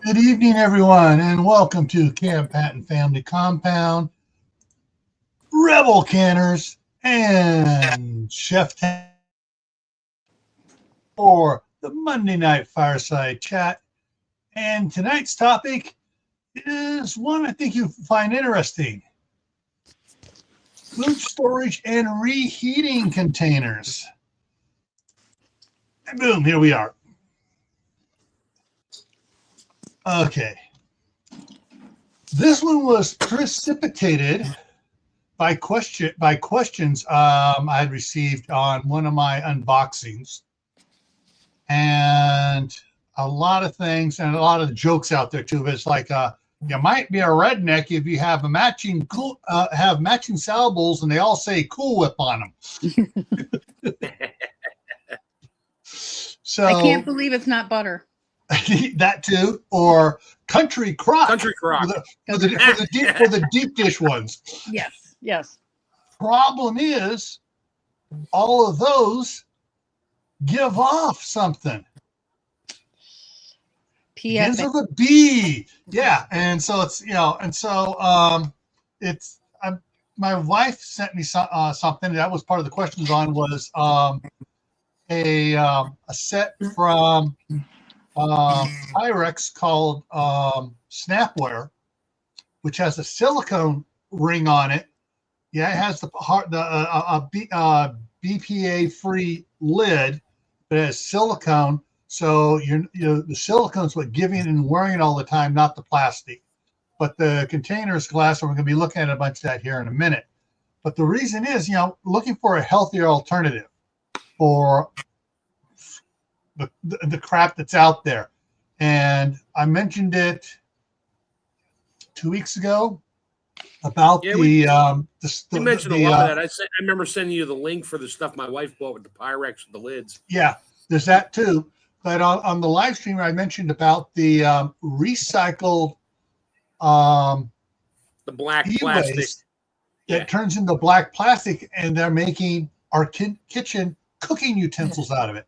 Good evening, everyone, and welcome to Camp Patton Family Compound, Rebel Canners, and Chef Tan for the Monday Night Fireside Chat. And tonight's topic is one I think you'll find interesting. Food storage and reheating containers. And boom, here we are. Okay. This one was precipitated by questions I had received on one of my unboxings, and a lot of things and a lot of jokes out there too. It's like you might be a redneck if you have a matching matching salad bowls and they all say Cool Whip on them. So I can't believe it's not butter. That too, or Country Crock. Country Crock. For the deep dish ones. Yes. Problem is, all of those give off something. Begins with a B. Yeah, and so it's it's my wife sent me something that was part of the questions on was a set from IMIX called Snapware, which has a silicone ring on it. Yeah, it has the BPA free lid, but it has silicone. So the silicone's what giving it and wearing it all the time, not the plastic. But the container is glass, and we're going to be looking at a bunch of that here in a minute. But the reason is, looking for a healthier alternative for the crap that's out there. And I mentioned it 2 weeks ago about you mentioned a lot of that. I remember sending you the link for the stuff my wife bought with the Pyrex with the lids. Yeah, there's that too. But on the live stream, I mentioned about the recycled the black plastic that turns into black plastic, and they're making our kitchen cooking utensils out of it.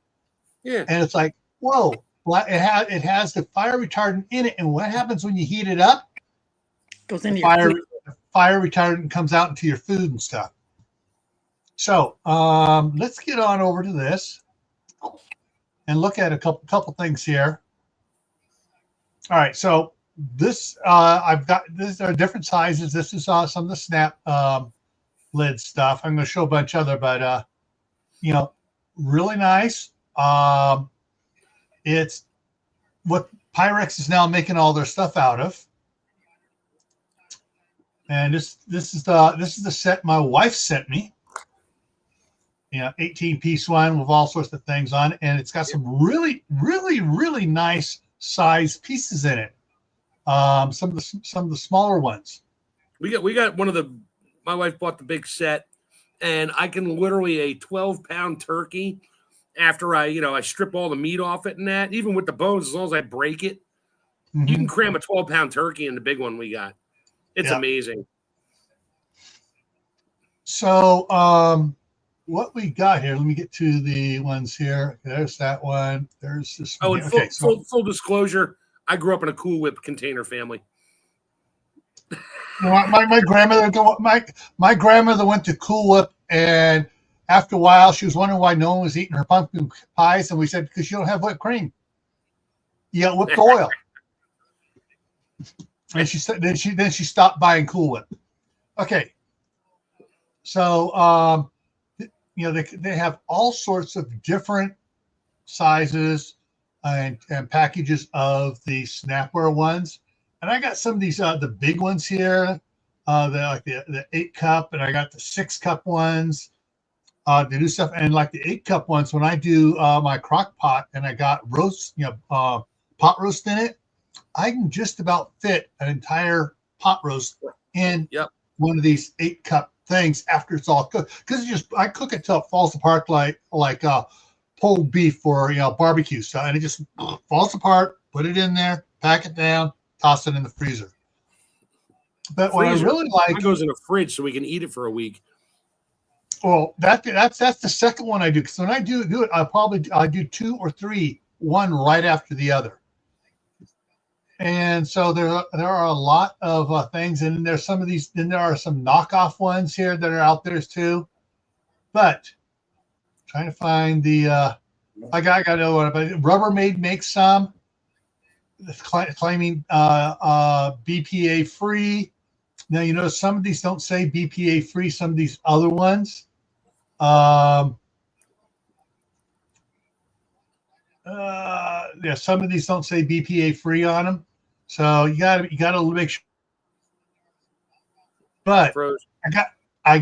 Yeah, and it's like, whoa! It has the fire retardant in it, and what happens when you heat it up? Goes into your food. Fire retardant comes out into your food and stuff. So let's get on over to this and look at a couple things here. All right, so this these are different sizes. This is some of the Snap lid stuff. I'm going to show a bunch other, but really nice. It's what Pyrex is now making all their stuff out of. And this is the set my wife sent me. 18-piece one with all sorts of things on it, and it's got some really, really, really nice size pieces in it. Some of the smaller ones. We got my wife bought the big set, and I can literally a 12-pound turkey after I strip all the meat off it and that, even with the bones, as long as I break it, you can cram a 12-pound turkey in the big one we got. It's amazing. So what we got here, let me get to the ones here. There's that one. There's this one. And full disclosure, I grew up in a Cool Whip container family. My grandmother went to Cool Whip, and after a while she was wondering why no one was eating her pumpkin pies, and we said, because you don't have whipped cream. You got whipped oil. And she said then she stopped buying Cool Whip. Okay. So they have all sorts of different sizes and packages of the Snapware ones. And I got some of these the big ones here, the 8-cup, and I got the 6-cup ones to do stuff. And like the 8-cup ones, when I do my crock pot and I got roast, pot roast in it, I can just about fit an entire pot roast in one of these 8-cup things after it's all cooked. Because I cook it till it falls apart like pulled beef or barbecue style, and it just falls apart. Put it in there, pack it down, toss it in the freezer. But what I really like, it goes in the fridge so we can eat it for a week. Well, that's the second one I do, because when I do it, I do 2 or 3, one right after the other. And so there are a lot of things, and there's some of these. Then there are some knockoff ones here that are out there too. But trying to find the I got another one, but Rubbermaid makes some claiming BPA free. Now you notice some of these don't say BPA free. Some of these other ones. Yeah, some of these don't say BPA free on them, so you gotta make sure. But I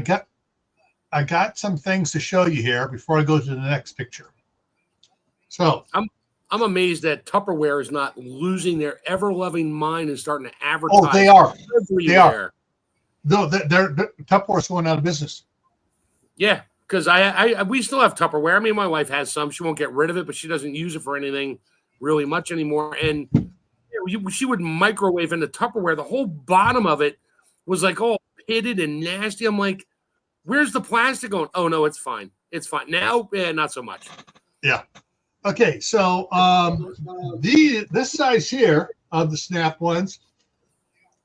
got some things to show you here before I go to the next picture. So I'm amazed that Tupperware is not losing their ever-loving mind and starting to advertise. Oh, they are. Everywhere. They are. No, they're Tupperware's going out of business. Yeah, because we still have Tupperware. I mean, my wife has some. She won't get rid of it, but she doesn't use it for anything really much anymore. And she would microwave in the Tupperware. The whole bottom of it was like all pitted and nasty. I'm like, where's the plastic going? Oh no, it's fine. It's fine now. Yeah, not so much. Yeah. Okay, so this size here of the Snap ones,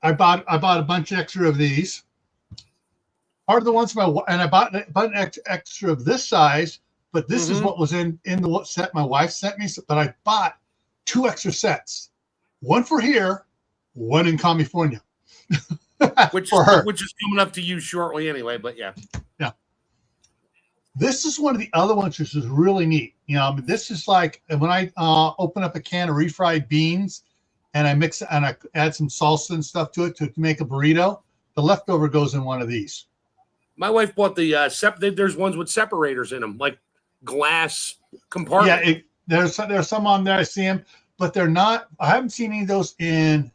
I bought a bunch extra of these. Part of the ones I bought an extra of this size, but this is what was in the set my wife sent me. But I bought 2 extra sets, one for here, one in California, which is coming up to you shortly anyway. But yeah. This is one of the other ones which is really neat. This is like when I open up a can of refried beans and I mix it and I add some salsa and stuff to it to make a burrito. The leftover goes in one of these. My wife bought the there's ones with separators in them, like glass compartment. Yeah, there's some on there. I see them, but they're not. I haven't seen any of those in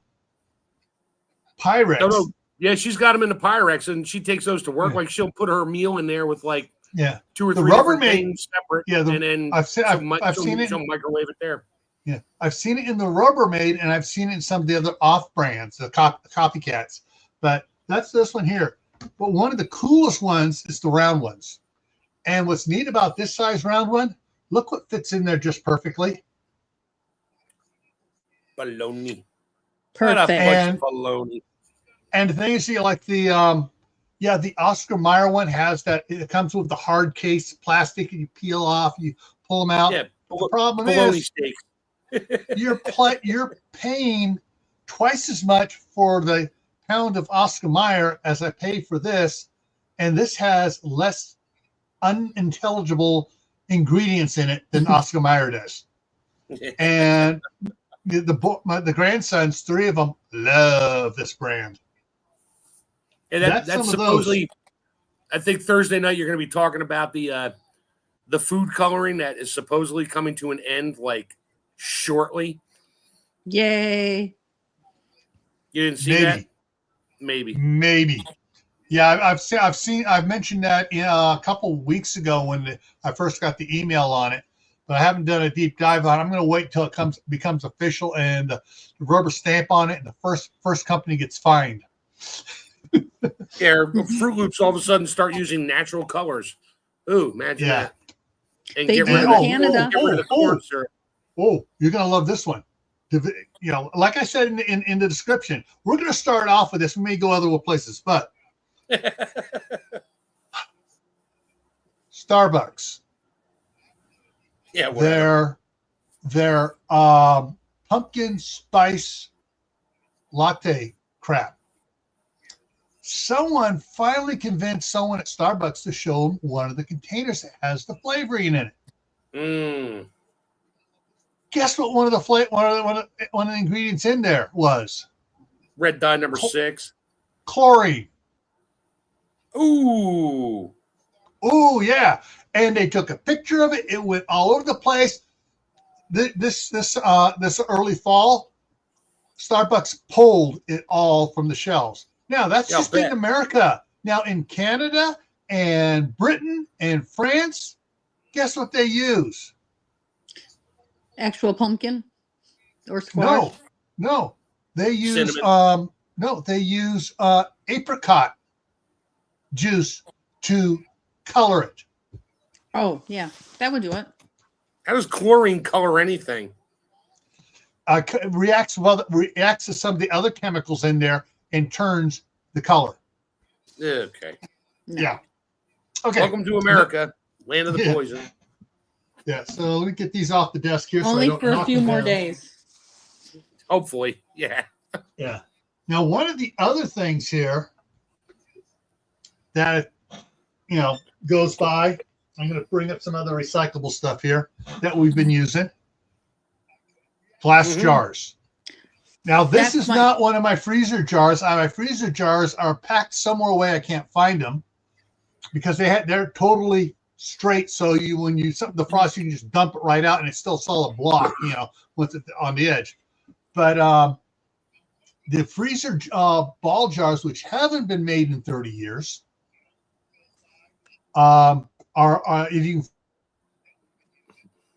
Pyrex. No. Yeah, she's got them in the Pyrex, and she takes those to work. Yeah. Like she'll put her meal in there with like 2 or 3 Rubbermaid separate. Yeah, and then I've seen it. She'll microwave it there. Yeah, I've seen it in the Rubbermaid, and I've seen it in some of the other off brands, the copycats. But that's this one here. But one of the coolest ones is the round ones. And what's neat about this size round one, look what fits in there just perfectly. Baloney. Perfect. And baloney. And the thing is, like the Oscar Mayer one has that. It comes with the hard case plastic, and you peel off, you pull them out. Yeah, the problem is you're paying twice as much for the pound of Oscar Mayer as I pay for this, and this has less unintelligible ingredients in it than Oscar Mayer does. And the grandsons, 3 of them, love this brand. And that's supposedly, I think Thursday night you're going to be talking about the food coloring that is supposedly coming to an end like shortly. Yay! You didn't see that? Maybe. Yeah, I've mentioned that a couple of weeks ago when I first got the email on it, but I haven't done a deep dive on it. I'm going to wait until it becomes official and the rubber stamp on it, and the first company gets fined. Yeah, Fruit Loops all of a sudden start using natural colors. Ooh, imagine that. And they get do rid in of Canada. You're gonna love this one. Like I said in the description, we're gonna start off with this. We may go other places, but Starbucks. Yeah, whatever. Their pumpkin spice latte crap. Someone finally convinced someone at Starbucks to show them one of the containers that has the flavoring in it. Guess what? One of the ingredients in there was red dye number 6. Chlorine. Ooh, yeah. And they took a picture of it. It went all over the place. This early fall, Starbucks pulled it all from the shelves. Now, that's just in America. Now, in Canada and Britain and France, guess what they use? Actual pumpkin or squash? No. They use apricot juice to color it. Oh, yeah. That would do it. How does chlorine color anything? reacts to some of the other chemicals in there and turns the color. Okay. No. Yeah. Okay. Welcome to America, land of the Yeah. poison. Yeah. So let me get these off the desk here. Only so I don't for a knock few them more down. days. Hopefully, yeah. Yeah. Now, one of the other things here that goes by, I'm going to bring up some other recyclable stuff here that we've been using. Glass jars. Now, this is not one of my freezer jars. My freezer jars are packed somewhere away. I can't find them because they're totally straight. So the frost, you can just dump it right out and it's still a solid block, with it on the edge. But the freezer ball jars, which haven't been made in 30 years, are if you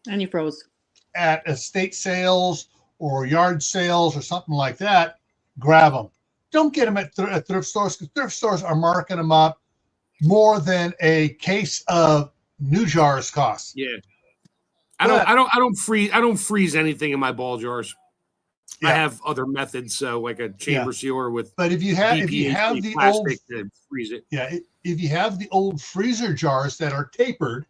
And you froze. at estate sales or yard sales or something like that, grab them. Don't get them at thrift stores, because thrift stores are marking them up more than a case of new jars costs. Yeah. I don't freeze anything in my ball jars. Yeah. I have other methods, so like a chamber sealer with. But if you have the old to freeze it. Yeah, if you have the old freezer jars that are tapered,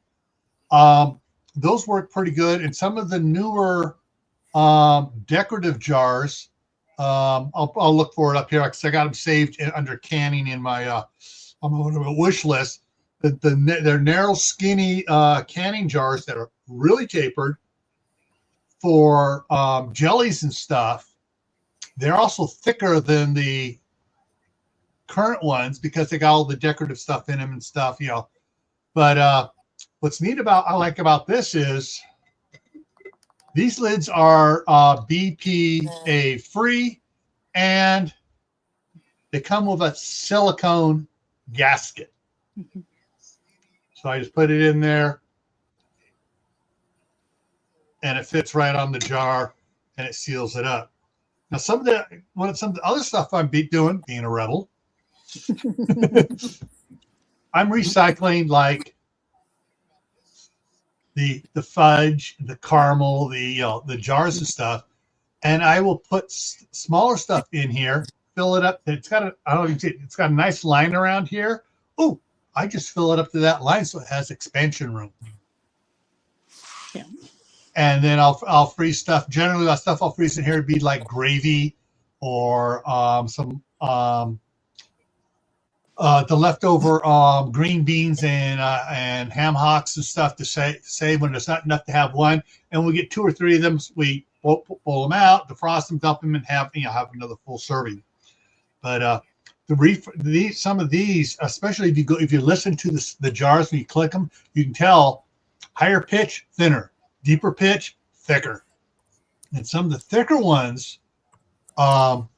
those work pretty good. And some of the newer decorative jars, I'll look for it up here because I got them saved under canning in my wish list. They're narrow, skinny canning jars that are really tapered for jellies and stuff. They're also thicker than the current ones because they got all the decorative stuff in them and stuff, But what's neat I like about this is these lids are BPA free, and they come with a silicone gasket. So I just put it in there, and it fits right on the jar, and it seals it up. Now, some of the other stuff I'm doing, being a rebel, I'm recycling like the fudge, the caramel, the jars and stuff, and I will put smaller stuff in here, fill it up. It's got it's got a nice line around here. Oh, I just fill it up to that line so it has expansion room. Yeah. And then I'll freeze stuff. Generally, that stuff I'll freeze in here would be like gravy or some the leftover green beans and ham hocks and stuff to save when there's not enough to have one. And we get 2 or 3 of them. We pull them out, defrost them, dump them, and have another full serving. But some of these, especially if you listen to the jars when you click them, you can tell higher pitch, thinner, deeper pitch, thicker. And some of the thicker ones have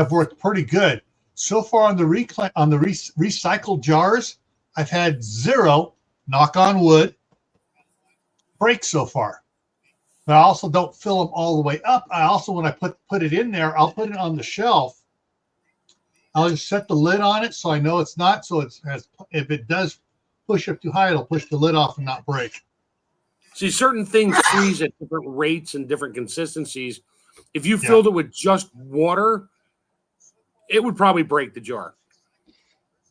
worked pretty good. So far on the recycled jars, I've had 0, knock on wood, breaks so far. But I also don't fill them all the way up. I also, when I put it in there, I'll put it on the shelf. I'll just set the lid on it so I know it's not. So if it does push up too high, it'll push the lid off and not break. See, certain things freeze at different rates and different consistencies. If you filled it with just water, it would probably break the jar.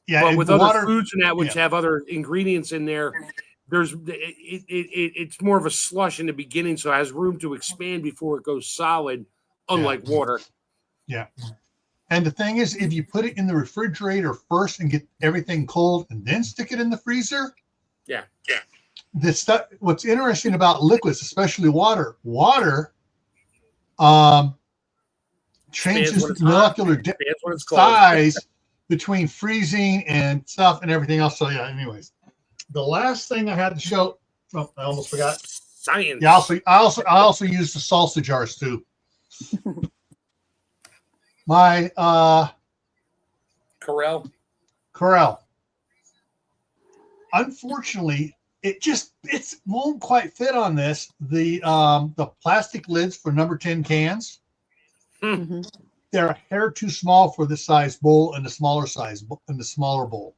Yeah, but with other foods and that, which yeah. have other ingredients in there, it's more of a slush in the beginning, so it has room to expand before it goes solid, unlike water. Yeah. And the thing is, if you put it in the refrigerator first and get everything cold and then stick it in the freezer, this stuff. What's interesting about liquids, especially water, changes the molecular size between freezing and stuff and everything else. So yeah. Anyways, the last thing I had to show, I almost forgot. Science. Yeah. I also use the salsa jars too. My Corel. Unfortunately, it won't quite fit on this. The plastic lids for number 10 cans, they're a hair too small for this size bowl and the smaller size and the smaller bowl,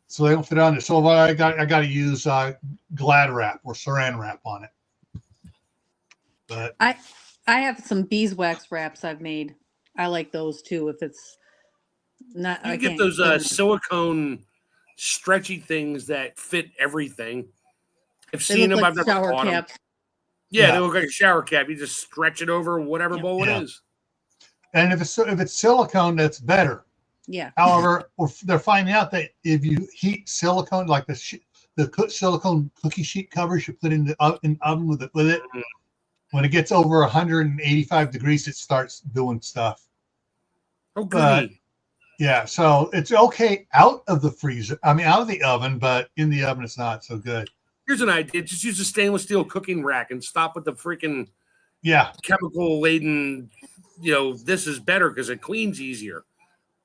so they don't fit on it. So I got to use Glad wrap or Saran wrap on it. But I I have some beeswax wraps I've made. I like those too. If it's not, You I can get can't those fit 'em. silicone stretchy things that fit everything. I've They seen look them. like I've never shower bought them. caps. Yeah, they Yeah. look like a shower cap. You just stretch it over whatever Yeah. bowl Yeah. it is. And if it's silicone, that's better. Yeah. However, they're finding out that if you heat silicone, like the silicone cookie sheet covers you put in the oven with it, Mhm. when it gets over 185 degrees, it starts doing stuff. Oh, But goody. yeah, so it's okay out of the freezer. I mean, out of the oven, but in the oven, it's not so good. Here's an idea. Just use a stainless steel cooking rack and stop with the freaking Yeah, chemical laden, this is better because it cleans easier.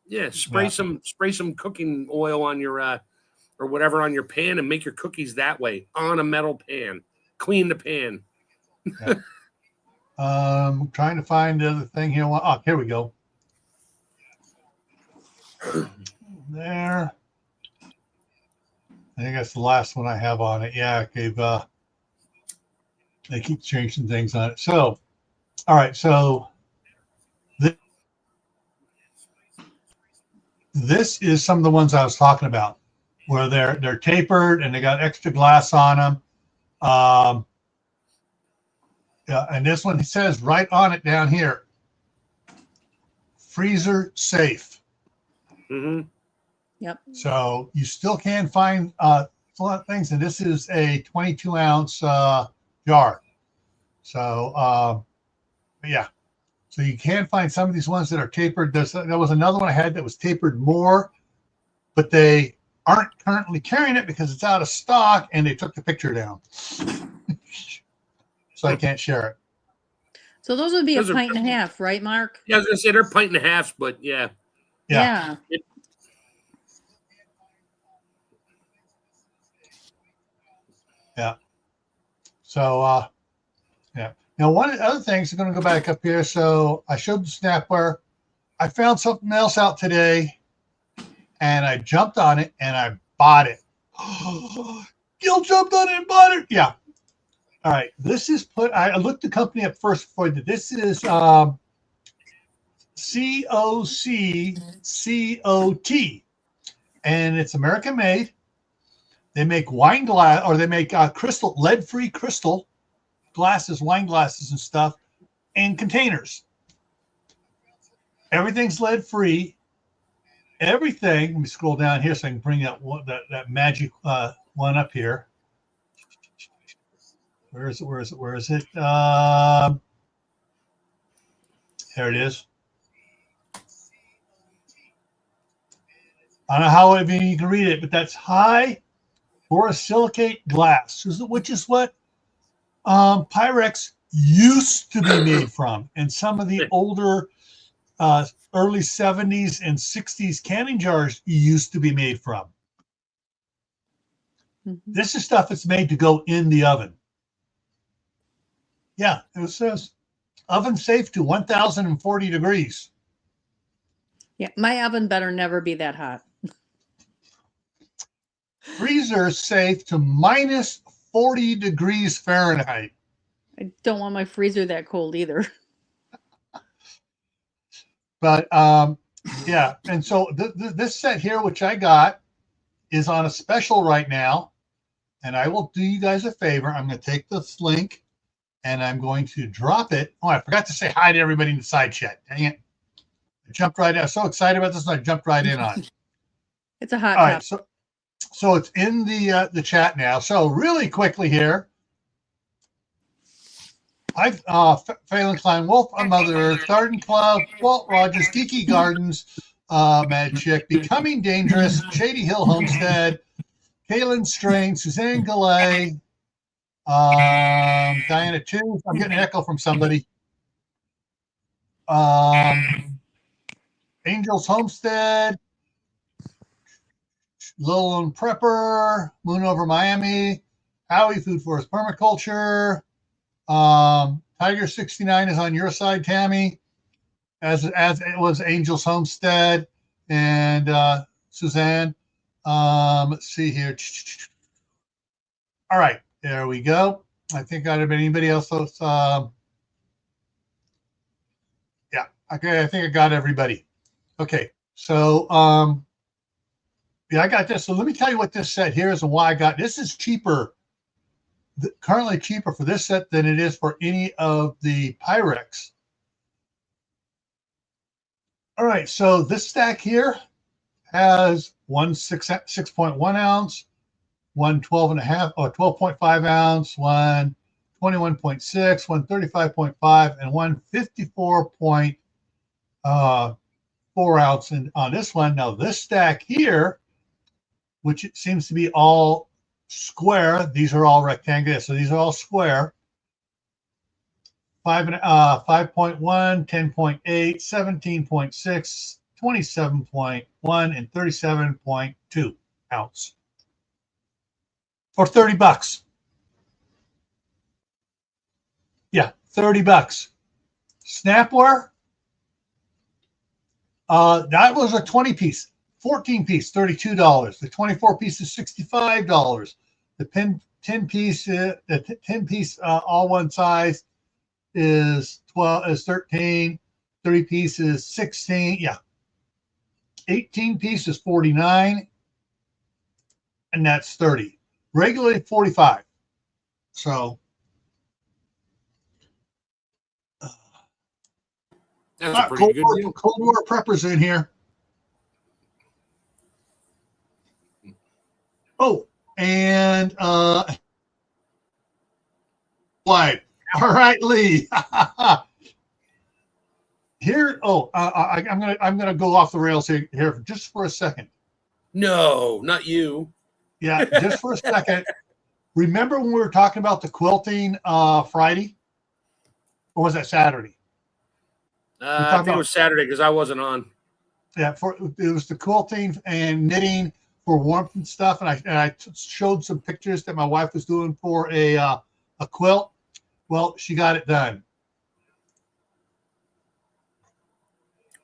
Yeah, spray some cooking oil on your or whatever on your pan and make your cookies that way on a metal pan. Clean the pan. yeah. Trying to find the other thing here. Oh, here we go. There. I think that's the last one I have on it. Yeah, they keep changing things on it. So, all right. So this is some of the ones I was talking about, where they're tapered and they got extra glass on them. Yeah, and this one, he says right on it down here, freezer safe. Mm-hmm. Yep. So you still can find a lot of things, and this is a 22-ounce jar. So, but yeah, so you can find some of these ones that are tapered. There was another one I had that was tapered more, but they aren't currently carrying it because it's out of stock, and they took the picture down. So I can't share it. So those would be Those a are- pint and a half, right, Mark? Yeah, I was gonna say they're pint and a half, but yeah. Yeah. Yeah. So, yeah. Now, one of the other things, I'm going to go back up here. So I showed the snapware. I found something else out today, and I jumped on it, and I bought it. Gil jumped on it and bought it. Yeah. All right. This is I looked the company up first before that. This is COCCOT, and it's American made. They make wine glass, or they make crystal, lead-free crystal glasses, wine glasses and stuff, and containers. Everything's lead-free. Everything. Let me scroll down here so I can bring that magic one up here. Where is it? There it is. I don't know how you can read it, but that's high borosilicate glass, which is what Pyrex used to be made from, and some of the older early 70s and 60s canning jars used to be made from. Mm-hmm. This is stuff that's made to go in the oven. Yeah, it says oven safe to 1040 degrees. Yeah, my oven better never be that hot. Freezer safe to minus 40 degrees Fahrenheit. I don't want my freezer that cold either. But yeah, and so this set here, which I got, is on a special right now. And I will do you guys a favor. I'm going to take this link and I'm going to drop it. Oh, I forgot to say hi to everybody in the side chat. Dang it. I jumped right in. I was so excited about this, and I jumped right in on it. It's a hot All topic. right, so it's in the chat now. So really quickly here, I've Phelan Klein Wolf, Mother Earth, Garden Club, Walt Rogers, Geeky Gardens, Mad Chick, Becoming Dangerous, Shady Hill Homestead, Kaylin Strain, Suzanne Gallet, Diana 2. I'm getting an echo from somebody. Angels Homestead, Little Lone Prepper, Moon Over Miami, Howie Food Forest Permaculture, Tiger 69 is on your side, Tammy, as it was Angels Homestead and Suzanne. Let's see here. All right, there we go. I think out of anybody else, Okay, I think I got everybody. Okay, so yeah, I got this. So let me tell you what this set here is and why I got this. Is cheaper, currently cheaper for this set than it is for any of the Pyrex. All right, so this stack here has one 6.1 ounce, one 12.5 or 12.5 ounce, one 21.6, one 35.5, and one 54.4 ounce on this one. Now this stack here, which it seems to be all square, these are all rectangular, so these are all square. 5.1, 10.8, 17.6, 27.1, and 37.2 ounce for $30. Yeah, $30. Snapware, that was a 20 piece, 14 piece, $32. The 24 piece is $65. The 10 piece, all one size is 13. 30 piece is 16. Yeah. 18 piece is 49, and that's 30. Regularly 45. So That's a pretty good deal. Cold War preppers in here. Oh, and wide. All right, Lee. Here. Oh, I'm gonna go off the rails here just for a second. No, not you. Yeah, just for a second. Remember when we were talking about the quilting Friday, or was that Saturday? I think it was Saturday because I wasn't on. Yeah, it was the quilting and knitting for warmth and stuff, and I showed some pictures that my wife was doing for a quilt. Well, she got it done.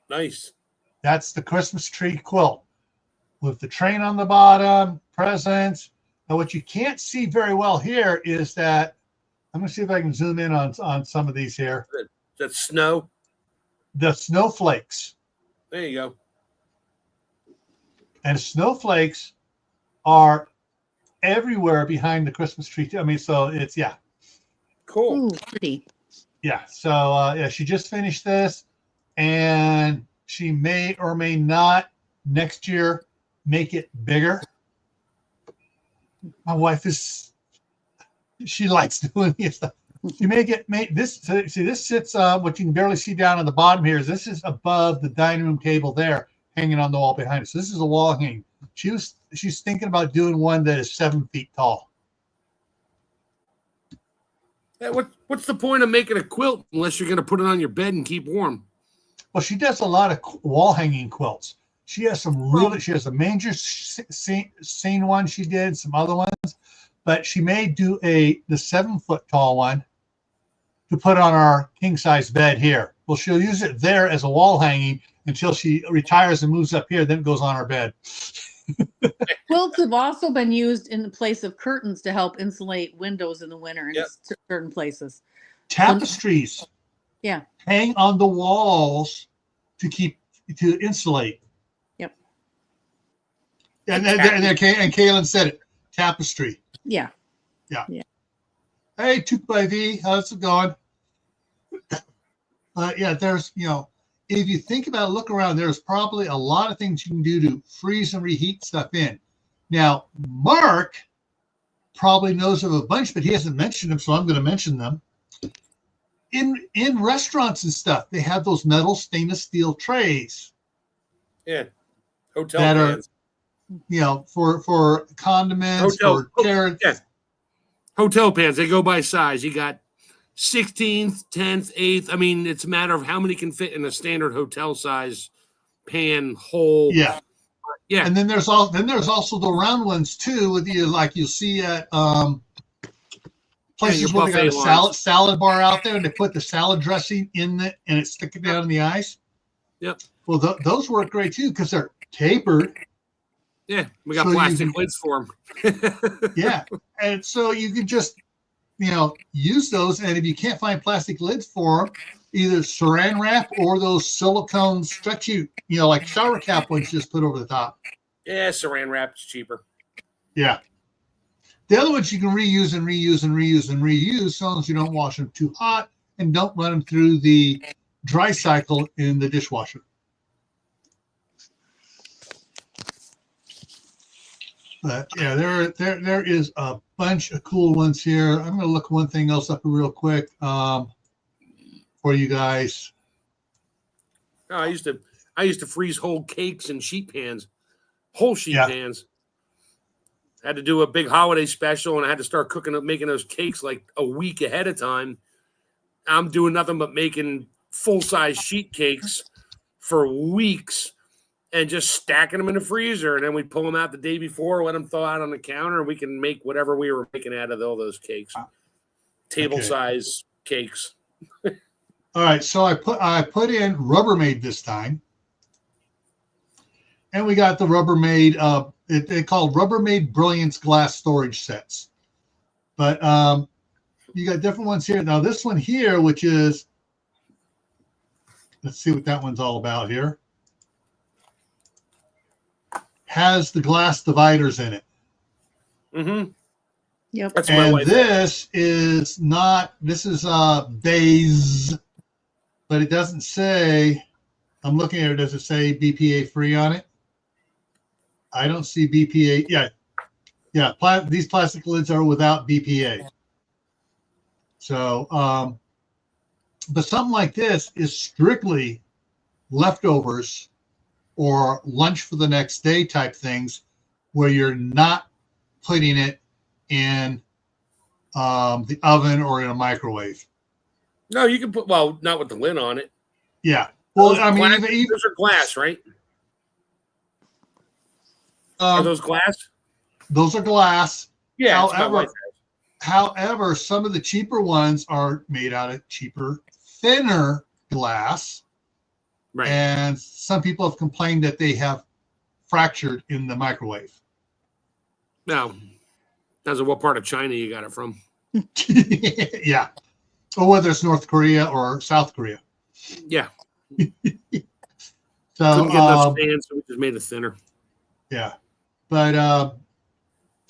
Nice. That's the Christmas tree quilt with the train on the bottom, presents. Now, what you can't see very well here is that I'm going to see if I can zoom in on some of these here. That's snow. The snowflakes. There you go. And snowflakes are everywhere behind the Christmas tree. I mean, so it's, yeah. Cool. Ooh, pretty. Yeah. So, yeah, she just finished this, and she may or may not next year make it bigger. My wife she likes doing this stuff. You make this. See, this sits. What you can barely see down on the bottom here is this is above the dining room table there, hanging on the wall behind us. So this is a wall hanging. She's thinking about doing one that is 7 feet tall. What's the point of making a quilt unless you're going to put it on your bed and keep warm? Well, she does a lot of wall hanging quilts. She has she has a manger scene one she did, some other ones, but she may do the 7 foot tall one to put on our king size bed here. Well, she'll use it there as a wall hanging until she retires and moves up here. Then it goes on our bed. Quilts have also been used in the place of curtains to help insulate windows in the winter in certain places. Tapestries. Yeah. Hang on the walls to insulate. Yep. And Kaylin said it. Tapestry. Yeah. Yeah. Yeah. Hey, Took by V, how's it going? Yeah, there's, if you think about it, look around, there's probably a lot of things you can do to freeze and reheat stuff in. Now, Mark probably knows of a bunch, but he hasn't mentioned them, so I'm going to mention them. In restaurants and stuff, they have those metal stainless steel trays. Yeah. Hotel that pans. Are, for condiments, for carrots. Yeah. Hotel pans, they go by size. You got 16th, 10th, 8th. I mean, it's a matter of how many can fit in a standard hotel size pan hole. Yeah. Yeah. And then there's also the round ones too, with you'll see at places where they got a salad bar out there and they put the salad dressing in it and it's sticking down in the ice. Yep. Well, those work great too because they're tapered. Yeah, we got plastic lids for them. Yeah, and so you can just use those, and if you can't find plastic lids for them, either saran wrap or those silicone stretchy, like shower cap ones you just put over the top. Yeah, saran wrap is cheaper. Yeah. The other ones you can reuse and reuse and reuse and reuse, as long as you don't wash them too hot and don't run them through the dry cycle in the dishwasher. But yeah, there is a bunch of cool ones here. I'm going to look one thing else up real quick for you guys. Oh, I used to freeze whole cakes in sheet pans, whole sheet pans. I had to do a big holiday special, and I had to start making those cakes like a week ahead of time. I'm doing nothing but making full-size sheet cakes for weeks and just stacking them in the freezer. And then we pull them out the day before, let them thaw out on the counter, and we can make whatever we were making out of all those cakes. Table-size cakes. All right, so I put in Rubbermaid this time. And we got the Rubbermaid, they called Rubbermaid Brilliance glass storage sets. But you got different ones here. Now this one here, which is, let's see what that one's all about here, has the glass dividers in it. Mm-hmm. Yep. That's and my wife. This is beige, but it doesn't say, I'm looking at it, does it say BPA free on it? I don't see BPA. Yeah. These plastic lids are without BPA. So, but something like this is strictly leftovers or lunch for the next day type things, where you're not putting it in the oven or in a microwave. No, you can put, well, not with the lid on it. Yeah. Well, those I mean, those are glass, right? Are those glass? Those are glass. Yeah. However, some of the cheaper ones are made out of cheaper, thinner glass. Right. And some people have complained that they have fractured in the microwave. Now, depends on what part of China you got it from. Yeah. Or whether it's North Korea or South Korea. Yeah. So, couldn't get those fans, so we just made it thinner. Yeah. But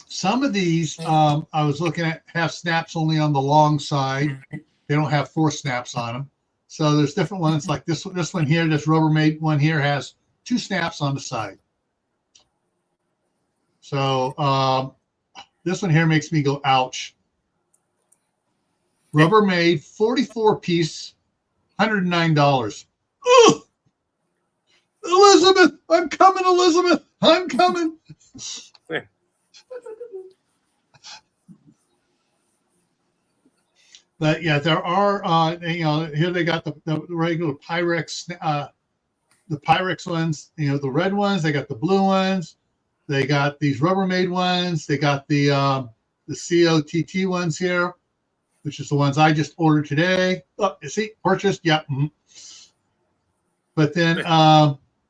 some of these I was looking at have snaps only on the long side. They don't have 4 snaps on them. So there's different ones like this one here, this Rubbermaid one here has 2 snaps on the side. So this one here makes me go, ouch. Rubbermaid 44-piece, $109. Ugh! Elizabeth, I'm coming, Elizabeth. I'm coming. But yeah, there are, here they got the regular Pyrex, the Pyrex ones, the red ones. They got the blue ones. They got these Rubbermaid ones. They got the COTT ones here, which is the ones I just ordered today. Oh, you see, purchased. Yeah. Mm-hmm. But then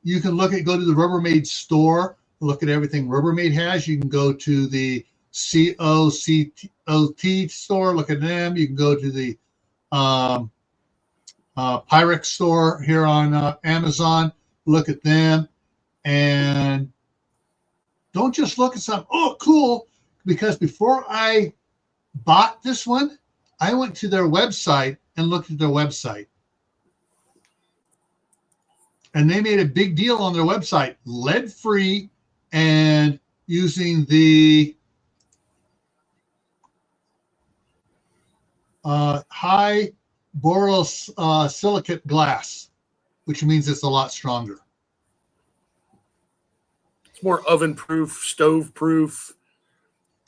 you can go to the Rubbermaid store, look at everything Rubbermaid has. You can go to the COTT store, look at them. You can go to the Pyrex store here on Amazon, look at them. And don't just look at something, oh, cool, because before I bought this one, I went to their website and looked at their website. And they made a big deal on their website, lead-free and using the high borosilicate glass, which means it's a lot stronger. It's more oven-proof, stove-proof,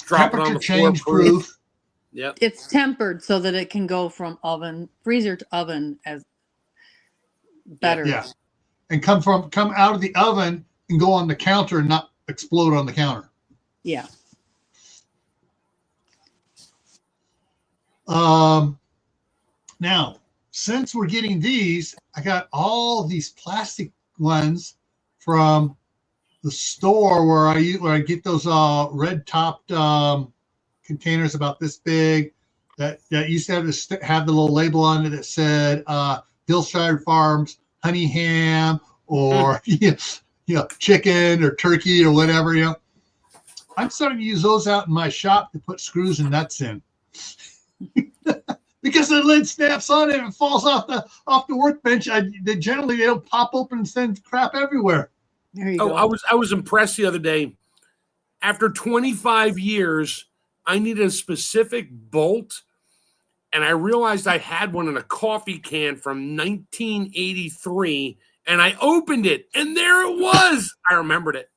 drop it on the change floor proof. Yep. It's tempered so that it can go from freezer to oven as better. Yeah. And come out of the oven and go on the counter and not explode on the counter. Yeah. Now, since we're getting these, I got all these plastic ones from the store where I get those red topped containers about this big that used to have the little label on it that said Hillshire Farms honey ham or chicken or turkey or whatever. I'm starting to use those out in my shop to put screws and nuts in. Because the lid snaps on it and falls off the workbench. They don't pop open and send crap everywhere. There you go. I was impressed the other day. After 25 years, I needed a specific bolt, and I realized I had one in a coffee can from 1983, and I opened it, and there it was. I remembered it.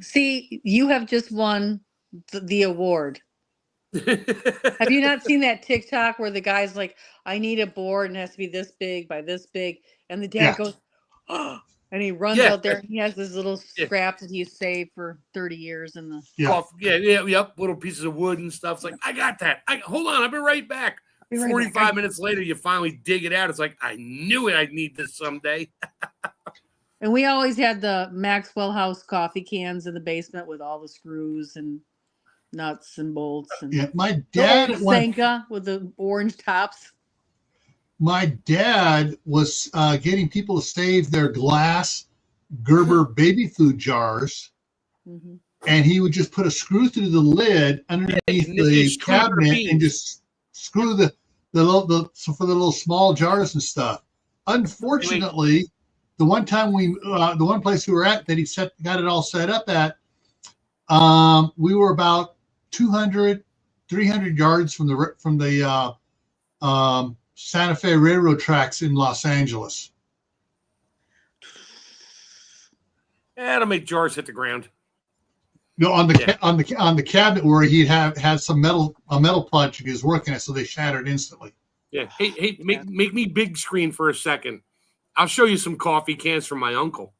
See, you have just won the award. Have you not seen that TikTok where the guy's like, I need a board and it has to be this big by this big, and the dad goes, oh, and he runs out there and he has this little scraps that he's saved for 30 years in the little pieces of wood and stuff. It's like, I got that. Hold on, I'll be right back. 45 minutes later, you finally dig it out. It's like, I knew it. I'd need this someday. And we always had the Maxwell House coffee cans in the basement with all the screws and nuts and bolts. And my dad Senka with the orange tops. My dad was getting people to save their glass Gerber baby food jars, and he would just put a screw through the lid underneath the cabinet and just screw the little small jars and stuff. Unfortunately, the one place we were at that he got it all set up at, we were about 200, 300 yards from the Santa Fe Railroad tracks in Los Angeles. That'll make jars hit the ground. No, on the cabinet where he had some a metal punch he was working at, so they shattered instantly. Yeah. Hey, make me big screen for a second. I'll show you some coffee cans from my uncle.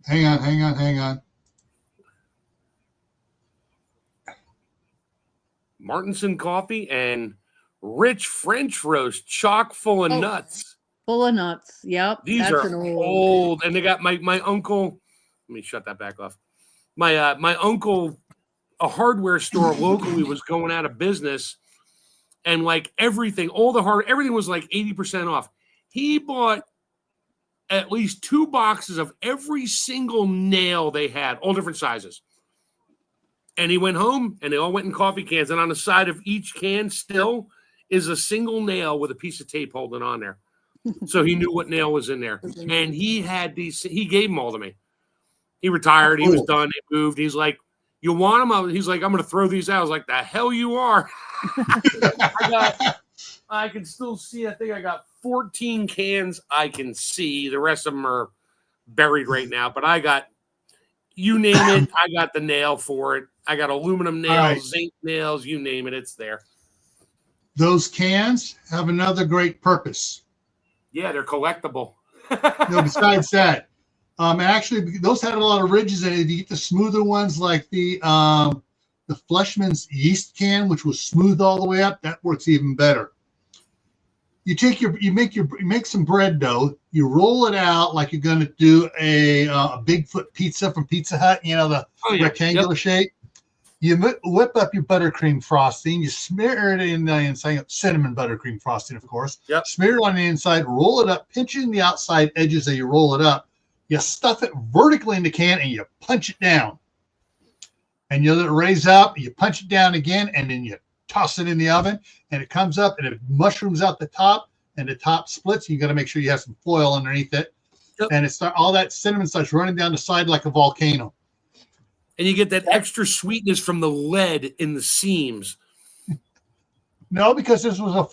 Hang on. Martinson coffee and rich French roast, chock full of nuts. Full of nuts. Yep. These are old. And they got my uncle. Let me shut that back off. My uncle, a hardware store locally was going out of business, and like everything was like 80% off. He bought at least 2 boxes of every single nail they had, all different sizes. And he went home, and they all went in coffee cans. And on the side of each can still is a single nail with a piece of tape holding on there. So he knew what nail was in there. And he had these. He gave them all to me. He retired. He was done. He moved. He's like, you want them? He's like, I'm going to throw these out. I was like, the hell you are. I can still see. I think I got 14 cans I can see. The rest of them are buried right now. But I got, you name it, I got the nail for it. I got aluminum nails, zinc nails, you name it, it's there. Those cans have another great purpose. Yeah, they're collectible. No, besides that, actually, those had a lot of ridges in it. You get the smoother ones like the Fleshman's yeast can, which was smooth all the way up. That works even better. You make some bread dough. You roll it out like you're going to do a Bigfoot pizza from Pizza Hut. The rectangular shape. You whip up your buttercream frosting. You smear it in the inside, cinnamon buttercream frosting, of course. Yep. Smear it on the inside. Roll it up, pinching the outside edges as you roll it up. You stuff it vertically in the can and you punch it down. And you let it raise up. You punch it down again, and then you toss it in the oven, and it comes up and it mushrooms out the top, and the top splits. You got to make sure you have some foil underneath it, and all that cinnamon starts running down the side like a volcano. And you get that extra sweetness from the lead in the seams. No, because this was a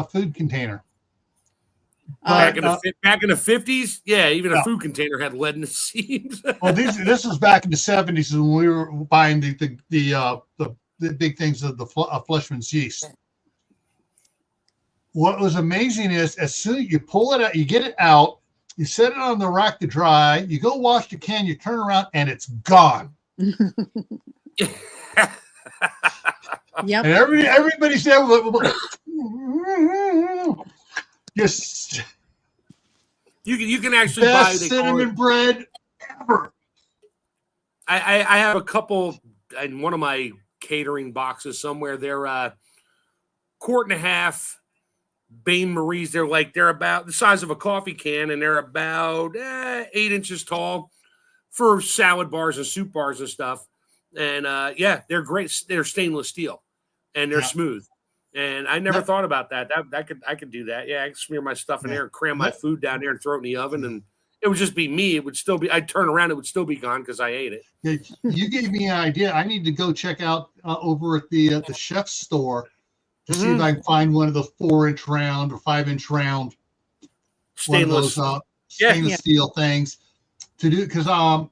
food container. Back in the 50s, even a food container had lead in the seams. Well, this was back in the 70s when we were buying the big things of the Fleshman's yeast. What was amazing is as soon as you pull it out, you get it out, you set it on the rack to dry, you go wash the can, you turn around, and it's gone. Yep. And everybody's there. Just you can actually buy the cinnamon bread ever. I have a couple in one of my catering boxes somewhere. They're 1.5 Bain Maries. They're about the size of a coffee can, and they're about 8 inches tall for salad bars and soup bars and stuff. And yeah, they're great. They're stainless steel, and they're smooth. And I never thought about that. I could do that. Yeah, I could smear my stuff in there and cram my food down there and throw it in the oven, and it would just be me. It would still be. I'd turn around, it would still be gone because I ate it. Yeah, you gave me an idea. I need to go check out over at the chef's store to see if I can find one of the 4-inch round or 5-inch round Stainless, one of those stainless steel things to do, because I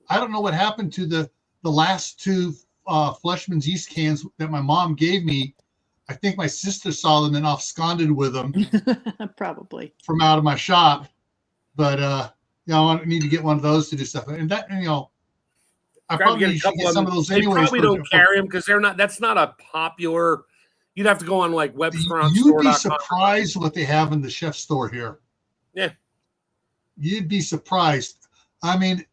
don't know what happened to the last 2 Fleshman's Yeast cans that my mom gave me. I think my sister saw them and absconded with them probably from out of my shop. But I need to get one of those to do stuff. And that, I probably should get some of those anyways. They probably don't carry them because they're not. That's not a popular. You'd have to go on like Webstore. You'd be surprised what they have in the chef store here. Yeah, you'd be surprised. I mean,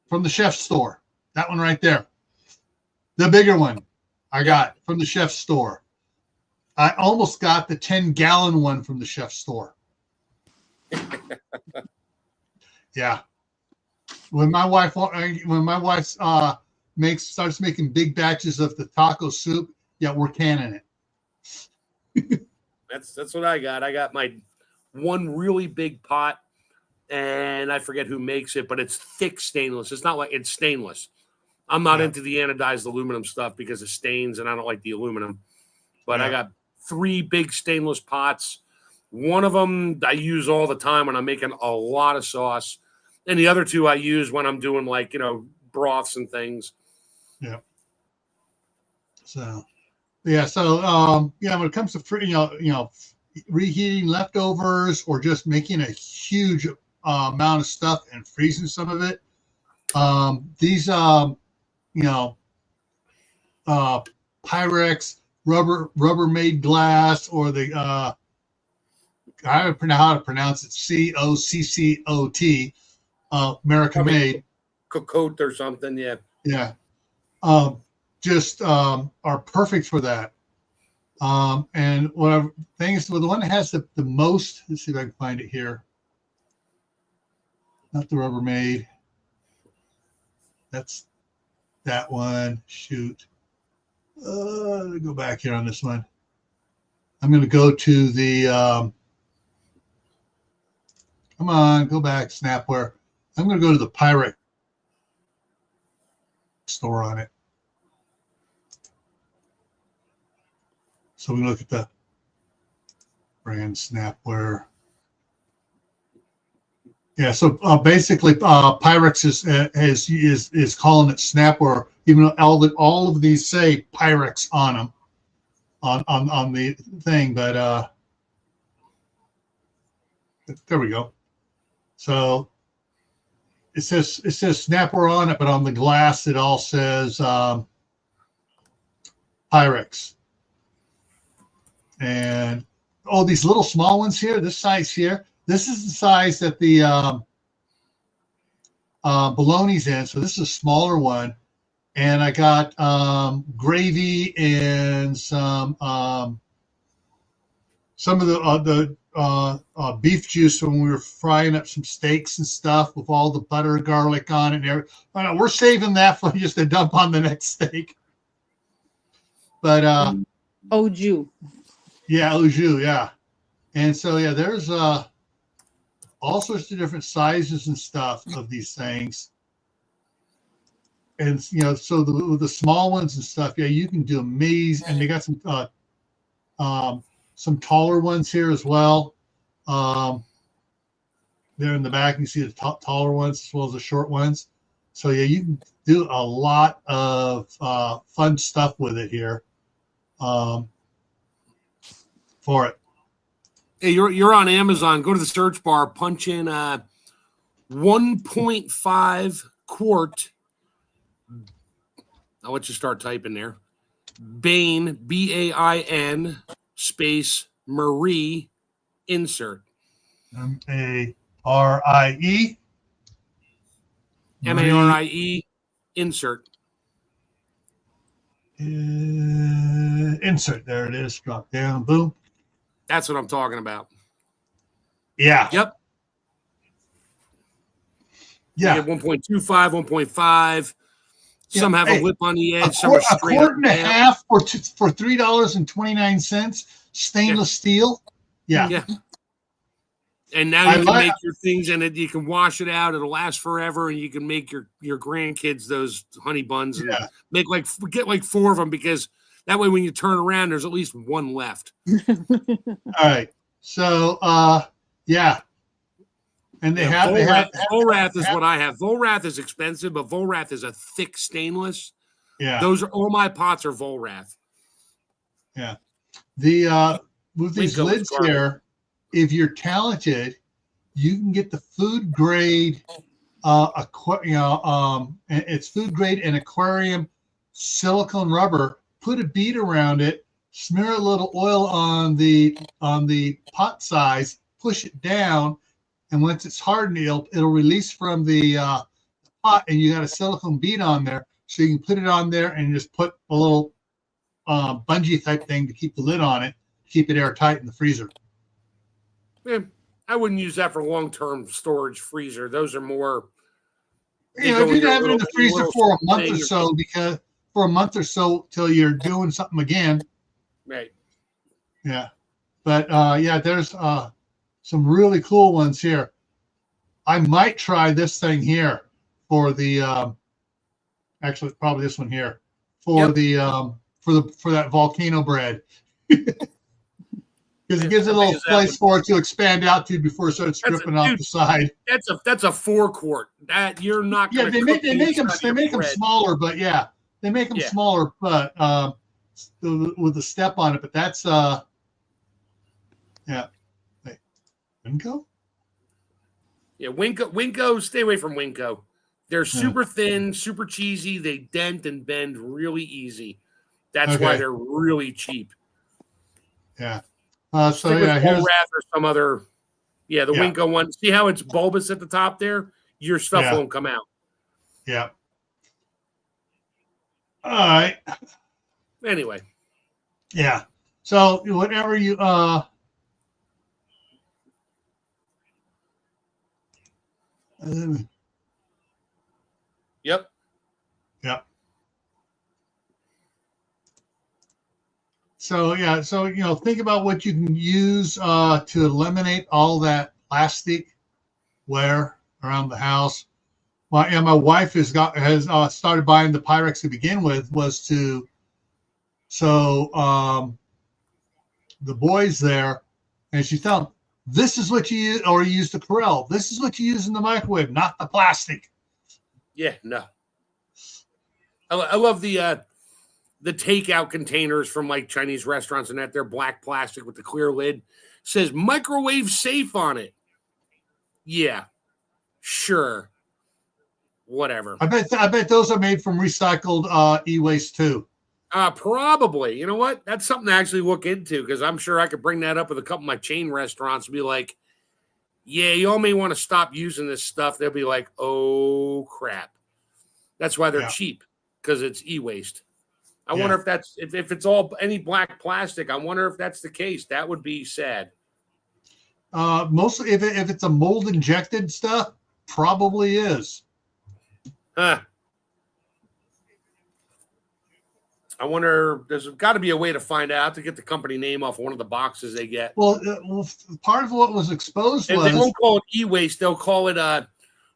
from the chef store, that one right there, the bigger one, I got from the chef store. I almost got the 10-gallon one from the chef store. Yeah. When my wife starts making big batches of the taco soup, we're canning it. That's what I got. I got my one really big pot, and I forget who makes it, but it's thick stainless. It's not like it's stainless. I'm not into the anodized aluminum stuff because it stains, and I don't like the aluminum. But I got 3 big stainless pots. One of them I use all the time when I'm making a lot of sauce, and the other 2 I use when I'm doing broths and things. Yeah. So when it comes to reheating leftovers or just making a huge amount of stuff and freezing some of it, these Pyrex Rubbermaid glass, or the I don't know how to pronounce it, COCCOT, American made. Cocotte or something, yeah. Yeah. Just are perfect for that. And whatever thing is, the one that has the most, let's see if I can find it here. Not the Rubbermaid. That's that one. Shoot. Let me go back here on this one. I'm going to go to the come on, go back, Snapware. I'm going to go to the Pyrex store on it. So we look at the brand Snapware. Yeah, so basically, Pyrex is calling it Snapware, even though all of these say Pyrex on them, on the thing. But there we go. So it says Snapware on it, but on the glass it all says Pyrex. And these little small ones here, this size here. This is the size that the bologna's in. So this is a smaller one. And I got gravy and some of the beef juice when we were frying up some steaks and stuff with all the butter, garlic on it and everything. We're saving that for just to dump on the next steak. But au jus. Yeah, au jus, yeah. And so there's all sorts of different sizes and stuff of these things. And so the small ones and stuff, you can do amazing. And they got some taller ones here as well. There in the back, you see the taller ones as well as the short ones. So you can do a lot of fun stuff with it here. For it. Hey, you're on Amazon. Go to the search bar, punch in 1.5 quart. I'll let you start typing there. Bain, BAIN, space Marie, insert. MARIE. MARIE, insert. Insert. insert. There it is. Drop down. Boom. That's what I'm talking about. Yeah. Yep. Yeah. You get 1.25, 1.5. Some have a lip on the edge. Some are A straight quart up and a down. half for $3.29. Stainless steel. Yeah. Yeah. And now you can make your things, and you can wash it out. It'll last forever, and you can make your grandkids those honey buns and get like 4 of them, because that way when you turn around, there's at least one left. All right. So, yeah. And they have Volrath is what I have. Volrath is expensive, but Volrath is a thick stainless. Yeah. Those are all my pots are Volrath. Yeah. The with these Winco lids here, if you're talented, you can get the food grade it's food grade and aquarium silicone rubber. Put a bead around it, smear a little oil on the pot size, push it down, and once it's hardened, it'll release from the pot, and you got a silicone bead on there, so you can put it on there and just put a little bungee type thing to keep the lid on it, keep it airtight in the freezer. Yeah, I wouldn't use that for long-term storage freezer. Those are more. You know, if you have it in the freezer for a month or so, because for a month or so till you're doing something again. Right. Yeah, but yeah, there's some really cool ones here. I might try this thing here for the actually probably this one here for the for that volcano bread. Because it gives it a little place for it to expand out to before it starts dripping off the side. That's a 4-quart. That you're not. Yeah, they make them smaller, but yeah, they make them smaller, but with a step on it. But that's yeah. Wait, Winco? Yeah, Winco. Stay away from Winco. They're super thin, super cheesy. They dent and bend really easy. That's why they're really cheap. Yeah. So yeah, here's or some other. Yeah, the Winco one. See how it's bulbous at the top there? Your stuff won't come out. Yeah. All right. Anyway. Yeah. So whatever you Yep. Yep. So yeah, so think about what you can use to eliminate all that plastic wear around the house. Well, and my wife has started buying the Pyrex to begin with, the boys there, and she told them, this is what you use, or you use the Corel. This is what you use in the microwave, not the plastic. Yeah, no. I love the takeout containers from like Chinese restaurants, and that they're black plastic with the clear lid. It says microwave safe on it. Yeah, sure. Whatever. I bet those are made from recycled e-waste too. Probably. You know what? That's something to actually look into, because I'm sure I could bring that up with a couple of my chain restaurants and be like, yeah, y'all may want to stop using this stuff. They'll be like, oh, crap. That's why they're cheap, because it's e-waste. I wonder if that's if it's all any black plastic. I wonder if that's the case. That would be sad. Mostly if it's a mold injected stuff, probably is. Huh. I wonder, there's got to be a way to find out, to get the company name off one of the boxes they get. Well, part of what was exposed was... They won't call it e-waste. They'll call it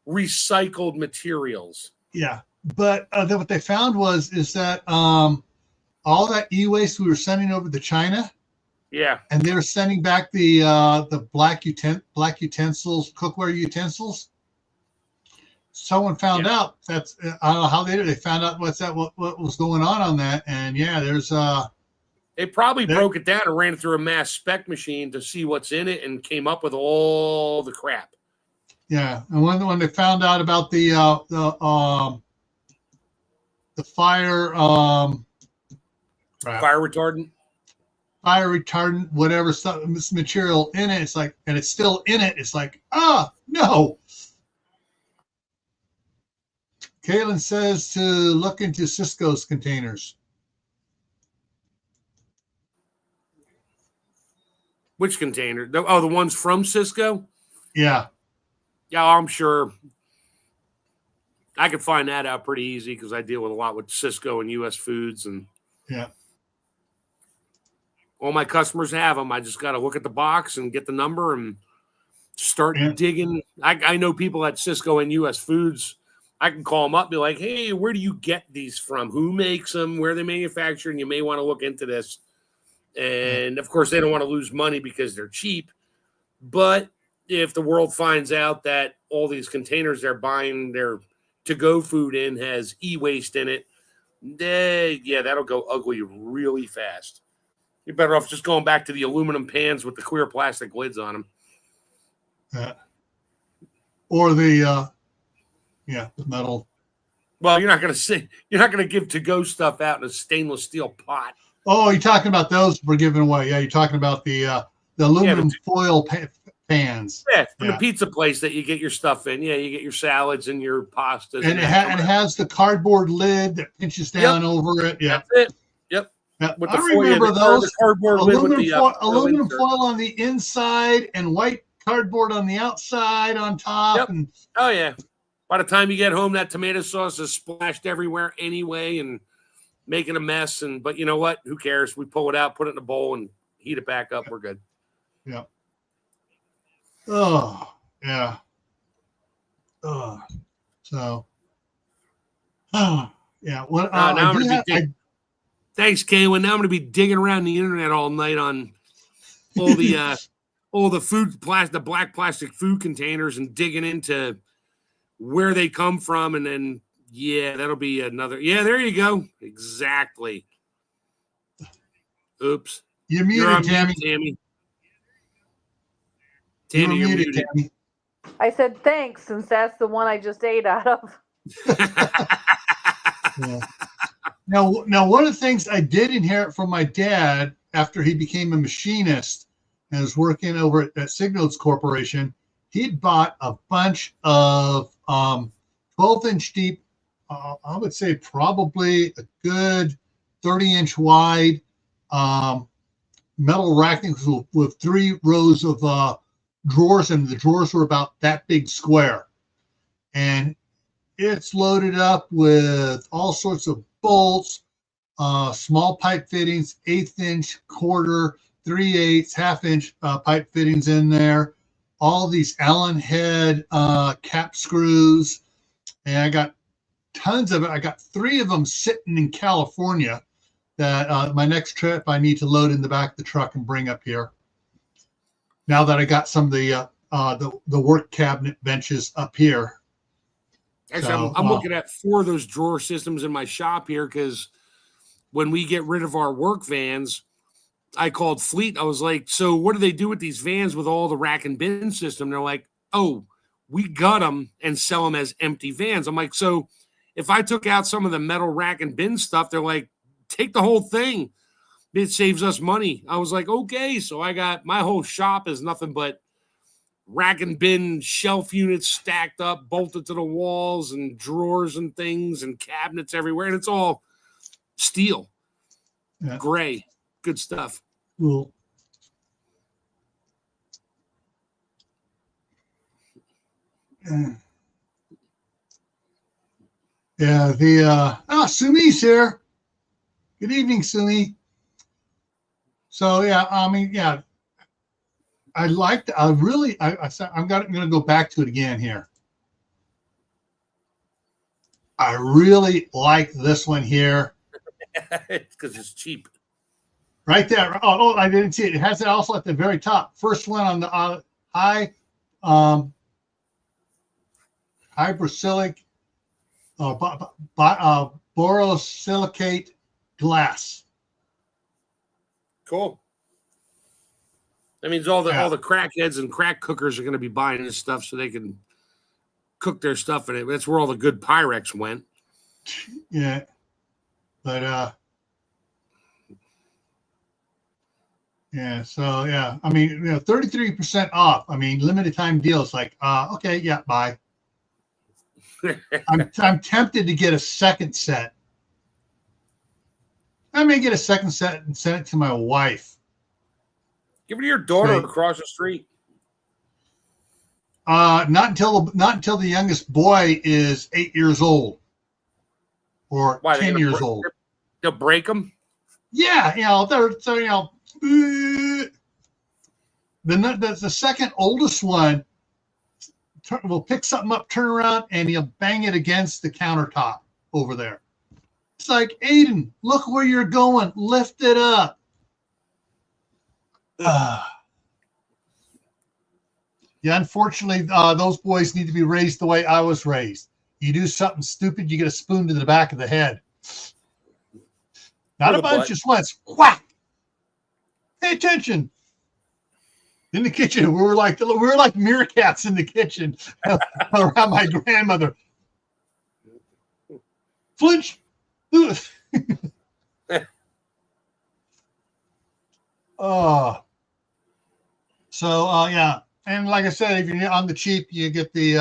recycled materials. Yeah. But what they found is that all that e-waste we were sending over to China... Yeah. And they were sending back the black utensils, cookware utensils. Someone found out that's I don't know how they did. They found out what was going on that, and there's they probably broke it down and ran it through a mass spec machine to see what's in it, and came up with all the crap. Yeah, and when they found out about the fire fire retardant, whatever stuff, this material in it, it's like, and it's still in it. It's like, no. Kaylin says to look into Cisco's containers. Which container? The ones from Cisco? Yeah. Yeah, I'm sure. I could find that out pretty easy because I deal with a lot with Cisco and U.S. Foods, and Yeah. all my customers have them. I just got to look at the box and get the number and start digging. I know people at Cisco and U.S. Foods. I can call them up and be like, hey, where do you get these from? Who makes them? Where they manufacture? And you may want to look into this. And, of course, they don't want to lose money because they're cheap. But if the world finds out that all these containers they're buying their to-go food in has e-waste in it, that'll go ugly really fast. You're better off just going back to the aluminum pans with the clear plastic lids on them. Or the metal. Well, you're not going to give to-go stuff out in a stainless steel pot. Oh, you're talking about those we're giving away. Yeah, you're talking about the aluminum foil pans. Yeah, from the pizza place that you get your stuff in. Yeah, you get your salads and your pastas. And it has the cardboard lid that pinches down over it. Yeah. That's it. Yep. With I remember those. The cardboard aluminum lid with aluminum foil on the inside and white cardboard on the outside on top. Yep. And oh, yeah. By the time you get home, that tomato sauce is splashed everywhere anyway and making a mess. But you know what? Who cares? We pull it out, put it in a bowl, and heat it back up. We're good. Yeah. Oh, yeah. Oh, so. Oh, yeah. Well, thanks, Kaylin. Now I'm going to be digging around the internet all night on all the the black plastic food containers and digging into where they come from, and then that'll be another. Yeah, there you go. Exactly. Oops. You're muted, Tammy. Tammy, you're muted. Tammy. I said thanks, since that's the one I just ate out of. Yeah. Now, one of the things I did inherit from my dad after he became a machinist and was working over at Signals Corporation, he'd bought a bunch of 12-inch deep, I would say probably a good 30-inch wide metal racking with 3 rows of drawers, and the drawers were about that big square. And it's loaded up with all sorts of bolts, small pipe fittings, 1/8-inch, quarter, 3/8, half-inch pipe fittings in there. All these Allen head cap screws, and I got tons of it. I got 3 of them sitting in California that my next trip I need to load in the back of the truck and bring up here. Now that I got some of the work cabinet benches up here. Actually, I'm looking at 4 of those drawer systems in my shop here because when we get rid of our work vans, I called Fleet. I was like, so what do they do with these vans with all the rack and bin system? They're like, oh, we gut them and sell them as empty vans. I'm like, so if I took out some of the metal rack and bin stuff, they're like, take the whole thing. It saves us money. I was like, okay. So I got my whole shop is nothing but rack and bin shelf units stacked up, bolted to the walls, and drawers and things and cabinets everywhere. And it's all steel, gray, good stuff. Cool. Sumi's here. Good evening, Sumi. So I'm going to go back to it again here. I really like this one here. It's because it's cheap. Right there. Oh, I didn't see it. It has it also at the very top. First one on the high borosilicate borosilicate glass. Cool. That means all the crackheads and crack cookers are going to be buying this stuff so they can cook their stuff in it. That's where all the good Pyrex went. Yeah. But I mean, 33% off. I mean, limited time deals like okay, yeah, bye. I'm tempted to get a second set. I may get a second set and send it to my wife. Give it to your daughter Right. across the street. Not until the youngest boy is 8 years old or Why, 10 years old. They'll break them? Yeah, the second oldest one will pick something up, turn around, and he'll bang it against the countertop over there. It's like, Aiden, look where you're going. Lift it up. Yeah, unfortunately, those boys need to be raised the way I was raised. You do something stupid, you get a spoon to the back of the head. Not a bunch, just once. Whack! Pay attention. In the kitchen, we were like meerkats in the kitchen around my grandmother. Flinch. Yeah. And like I said, if you're on the cheap, you get the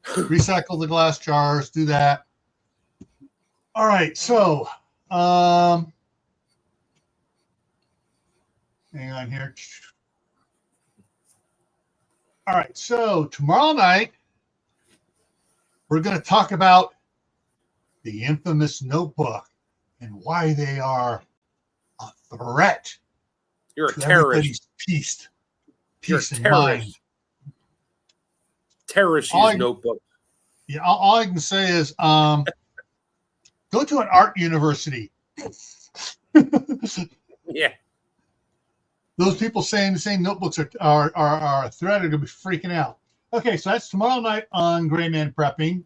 recycle the glass jars, do that. All right. So, hang on here. All right. So tomorrow night, we're going to talk about the infamous notebook and why they are a threat. You're a terrorist. Peace You're a and terrorist. mind. Terrorists use notebooks. Yeah, all I can say is go to an art university. Yeah. Those people saying notebooks are a threat are going to be freaking out. Okay, so that's tomorrow night on Gray Man Prepping.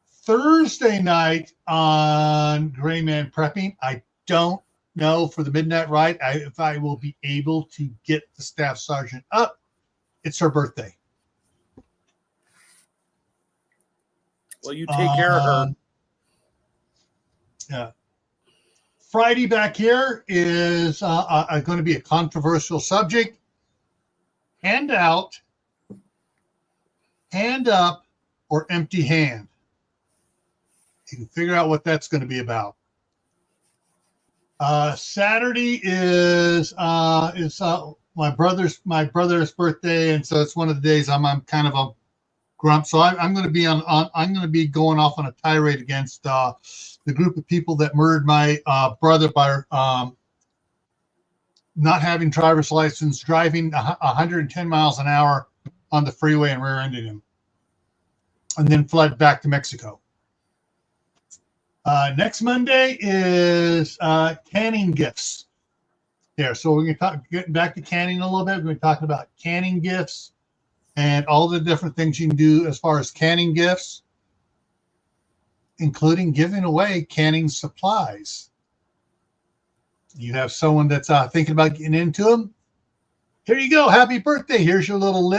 Thursday night on Gray Man Prepping, I don't know for the midnight ride if I will be able to get the staff sergeant up. It's her birthday. Well, you take care of her. Yeah. Friday back here is going to be a controversial subject. Hand out, hand up, or empty hand. You can figure out what that's going to be about. Saturday is my brother's birthday, and so it's one of the days I'm kind of a grump. So I'm going to be I'm going to be going off on a tirade against the group of people that murdered my brother by not having driver's license, driving 110 miles an hour on the freeway and rear-ended him, and then fled back to Mexico. Next Monday is canning gifts. There, so we're going to getting back to canning a little bit. We're going to be talking about canning gifts and all the different things you can do as far as canning gifts, including giving away canning supplies. You have someone that's thinking about getting into them. Here you go. Happy birthday. Here's your little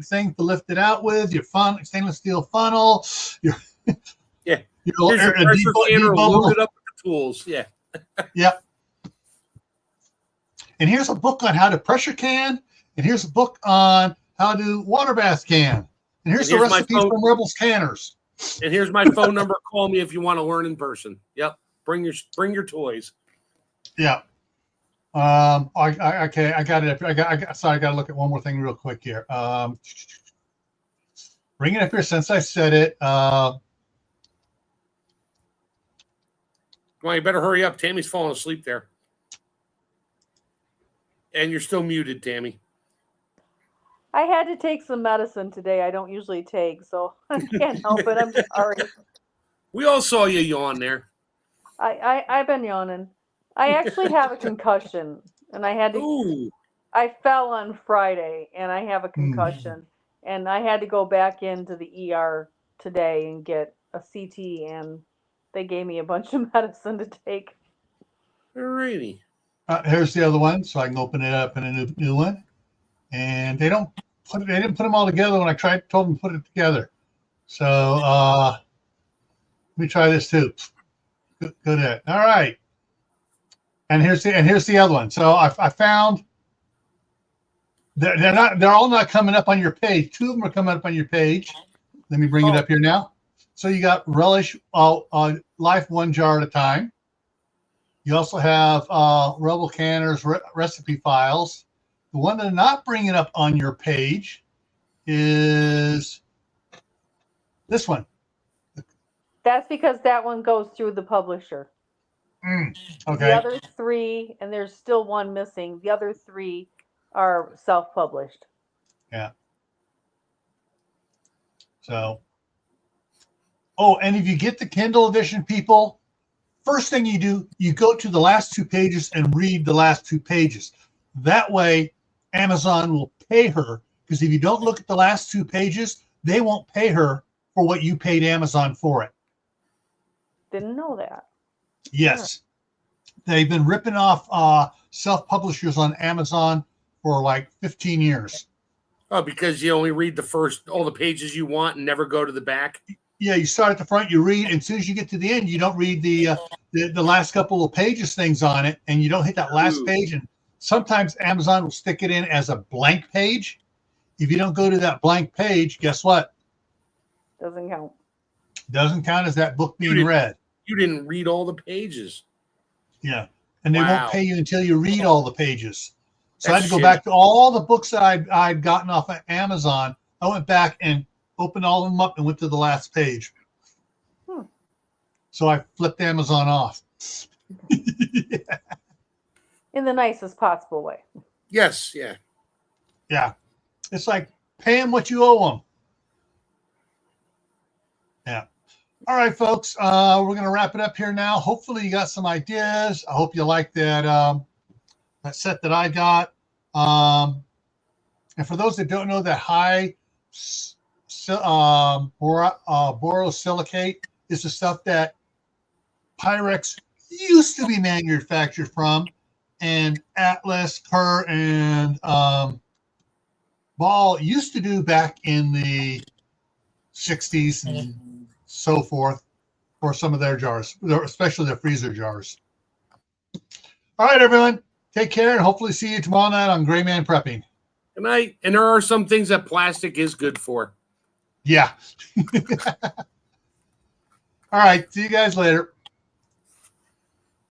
thing to lift it out with, your stainless steel funnel, your yeah. Here's your pressure canner loaded up with the tools. Yeah. Yep. And here's a book on how to pressure can, and here's a book on how to water bath can. And here's the recipes from Rebels Canners. And here's my phone number. Call me if you want to learn in person. Yep. Bring your toys. Yeah. Okay, I got it. Sorry, I got to look at one more thing real quick here. Bring it up here since I said it. Well, you better hurry up. Tammy's falling asleep there. And you're still muted, Tammy. I had to take some medicine today I don't usually take, so I can't help it. I'm sorry. We all saw you yawn there. I've been yawning. I actually have a concussion, and I had to. Ooh. I fell on Friday, and I have a concussion, and I had to go back into the ER today and get a CT, and they gave me a bunch of medicine to take. Alrighty. Here's the other one, so I can open it up in a new one. And they didn't put them all together when I told them to put it together. So let me try this too. Good at. All right. And here's the other one. So I found they're all not coming up on your page. Two of them are coming up on your page. Let me bring it up here now. So you got Relish life one jar at a time. You also have Rebel Canner's recipe files. The one they're not bringing up on your page is this one. That's because that one goes through the publisher. Okay. The other 3, and there's still one missing. The other 3 are self-published. Yeah. So, oh, and if you get the Kindle edition, people, first thing you do, you go to the last 2 pages and read the last 2 pages. That way, Amazon will pay her, because if you don't look at the last 2 pages, they won't pay her for what you paid Amazon for it. Didn't know that. Yes. They've been ripping off self-publishers on Amazon for like 15 years. Oh, because you only read all the pages you want and never go to the back? Yeah, you start at the front, you read, and as soon as you get to the end, you don't read the last couple of pages things on it, and you don't hit that last page. And sometimes Amazon will stick it in as a blank page. If you don't go to that blank page, guess what? Doesn't count. Doesn't count as that book being read. You didn't read all the pages. Yeah, and they Wow. won't pay you until you read all the pages. So I That's had to go shitty. back to all the books that I'd gotten off of Amazon. I went back and opened all of them up and went to the last page. So I flipped Amazon off. In the nicest possible way. Yes, yeah. Yeah. It's like pay them what you owe them. Yeah. All right, folks. We're going to wrap it up here now. Hopefully you got some ideas. I hope you like that that set that I got. And for those that don't know, that high borosilicate is the stuff that Pyrex used to be manufactured from, and Atlas, Kerr, and Ball used to do back in the 60s and so forth for some of their jars, especially their freezer jars. All right, everyone. Take care, and hopefully see you tomorrow night on Gray Man Prepping. Good night. And there are some things that plastic is good for. Yeah. All right. See you guys later.